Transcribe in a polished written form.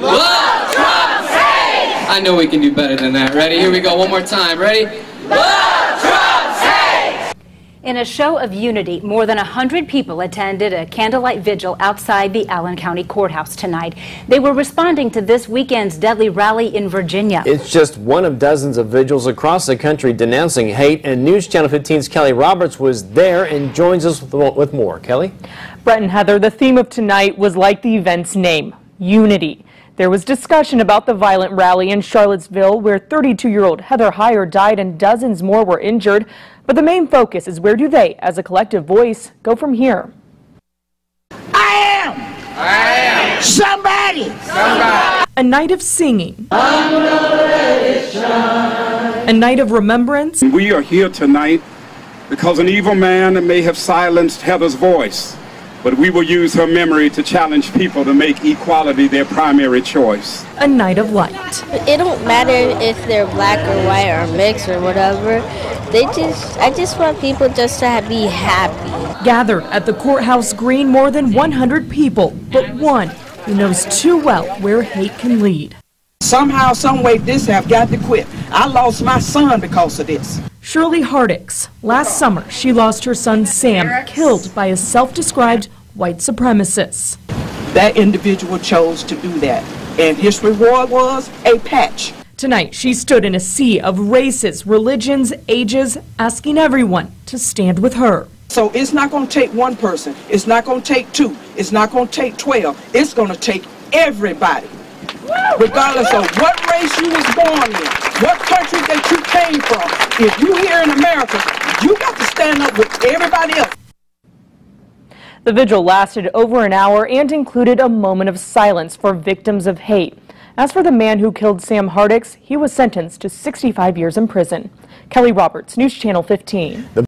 Love Trump's hate! I know we can do better than that. Ready? Here we go. One more time. Ready? Love Trump's hate! In a show of unity, more than 100 people attended a candlelight vigil outside the Allen County Courthouse tonight. They were responding to this weekend's deadly rally in Virginia. It's just one of dozens of vigils across the country denouncing hate, and News Channel 15's Kelly Roberts was there and joins us with more. Kelly? Brett and Heather, the theme of tonight was like the event's name, unity. There was discussion about the violent rally in Charlottesville where 32-year-old Heather Heyer died and dozens more were injured. But the main focus is where do they, as a collective voice, go from here? I am somebody. A night of singing. A night of remembrance. We are here tonight because an evil man may have silenced Heather's voice, but we will use her memory to challenge people to make equality their primary choice. A night of light. It don't matter if they're black or white or mixed or whatever. I just want people just to be happy. Gathered at the courthouse green, more than 100 people, but one who knows too well where hate can lead. Somehow, some way, this have got to quit. I lost my son because of this. Shirley Hardicks. Last summer, she lost her son Sam, killed by a self-described white supremacist. That individual chose to do that, and his reward was a patch. Tonight, she stood in a sea of races, religions, ages, asking everyone to stand with her. So it's not going to take one person. It's not going to take two. It's not going to take 12. It's going to take everybody. Regardless of what race you was born in, what country that you came from. If you're here in America, you got to stand up with everybody else. The vigil lasted over an hour and included a moment of silence for victims of hate. As for the man who killed Sam Hardicks, he was sentenced to 65 years in prison. Kelly Roberts, News Channel 15.